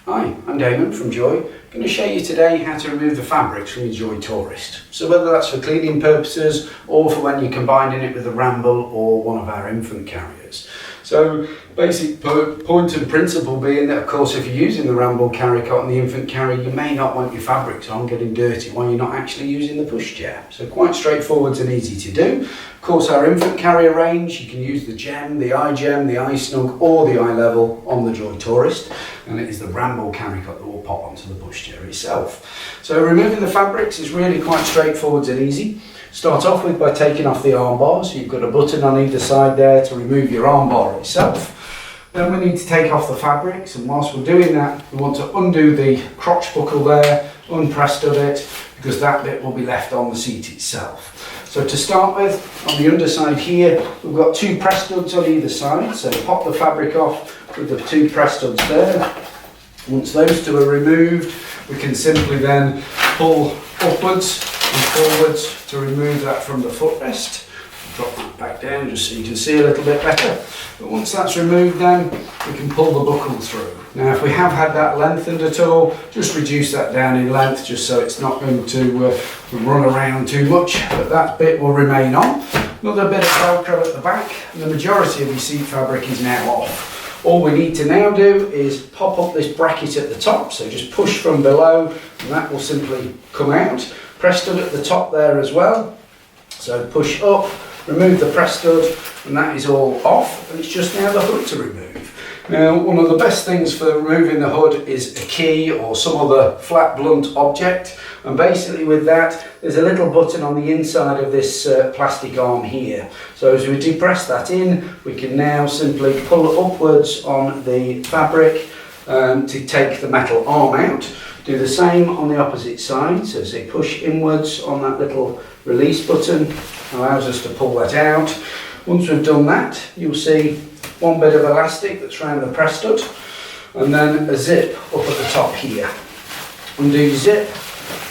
Hi, I'm Damon from Joie. I'm going to show you today how to remove the fabrics from your Joie Tourist. So whether that's for cleaning purposes or for when you're combining it with a Ramble or one of our infant carriers. So basic point and principle being that, of course, if you're using the Ramble carrier cot and the infant carrier, you may not want your fabrics on getting dirty while you're not actually using the pushchair. So quite straightforward and easy to do. Of course, our infant carrier range, you can use the Gem, the iGem, the iSnug or the iLevel on the Joie Tourist, and it is the Ramble carrier cot that will pop onto the pushchair itself. So removing the fabrics is really quite straightforward and easy. Start off with by taking off the arm bar, so you've got a button on either side there to remove your arm bar itself. Then we need to take off the fabrics, and whilst we're doing that, we want to undo the crotch buckle there, unpress stud it, because that bit will be left on the seat itself. So to start with, on the underside here, we've got two press studs on either side, so pop the fabric off with the two press studs there. Once those two are removed, we can simply then pull upwards and forwards to remove that from the footrest. Drop that back down just so you can see a little bit better. But once that's removed, then we can pull the buckle through. Now if we have had that lengthened at all, just reduce that down in length just so it's not going to run around too much, but that bit will remain on. Another bit of Velcro at the back, and the majority of your seat fabric is now off. All we need to now do is pop up this bracket at the top, so just push from below and that will simply come out. Press stud at the top there as well, so push up, remove the press stud, and that is all off, and it's just now the hood to remove. Now, one of the best things for removing the hood is a key or some other flat blunt object, and basically with that there's a little button on the inside of this plastic arm here. So as we depress that in, we can now simply pull upwards on the fabric to take the metal arm out. Do the same on the opposite side, so say push inwards on that little release button, allows us to pull that out. Once we've done that, you'll see one bit of elastic that's around the press stud, and then a zip up at the top here. Undo your zip,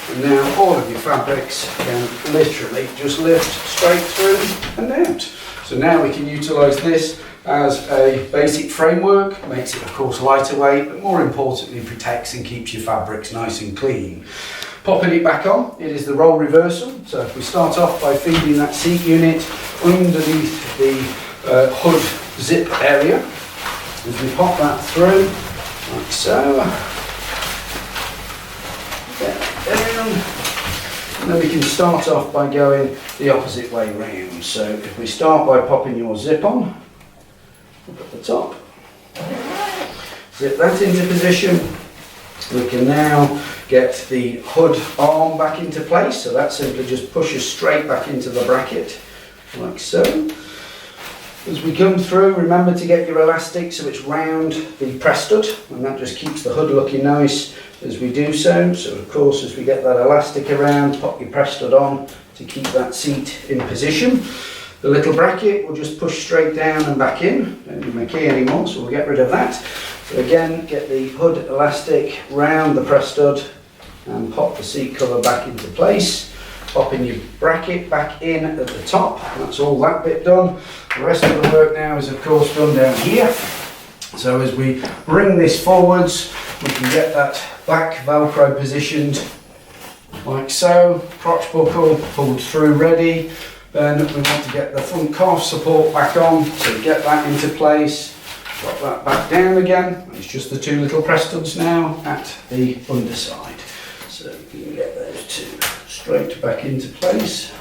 and now all of your fabrics can literally just lift straight through and out. So now we can utilise this as a basic framework, makes it of course lighter weight, but more importantly protects and keeps your fabrics nice and clean. Popping it back on, it is the role reversal. So if we start off by feeding that seat unit underneath the hood zip area, as we pop that through, like so, get down, and then we can start off by going the opposite way round. So if we start by popping your zip on, up at the top, zip that into position, we can now get the hood arm back into place, so that simply just pushes straight back into the bracket, like so. As we come through, remember to get your elastic so it's round the press stud, and that just keeps the hood looking nice as we do so. So of course, as we get that elastic around, pop your press stud on to keep that seat in position. The little bracket will just push straight down and back in. Don't need my key anymore, so we'll get rid of that. So again, get the hood elastic round the press stud and pop the seat cover back into place. Popping your bracket back in at the top. That's all that bit done. The rest of the work now is of course done down here. So as we bring this forwards, we can get that back Velcro positioned like so. Crotch buckle pulled through ready. Then we want to get the front calf support back on, so get that into place. Drop that back down again. It's just the two little press studs now at the underside. So you can get those two straight back into place,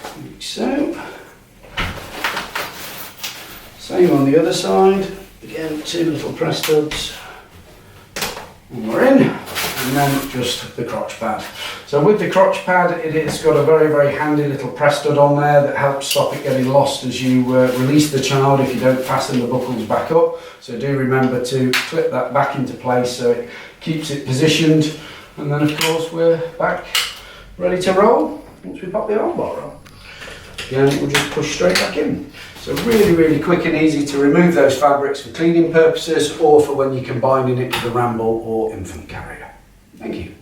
like so. Same on the other side. Again, two little press studs. And we're in. And then just the crotch pad. So with the crotch pad, it's got a very handy little press stud on there that helps stop it getting lost as you release the child if you don't fasten the buckles back up. So do remember to clip that back into place so it keeps it positioned. And then of course we're back ready to roll once we pop the arm bar on. Again, we'll just push straight back in. So really quick and easy to remove those fabrics for cleaning purposes or for when you're combining it with a Ramble or infant carrier. Thank you.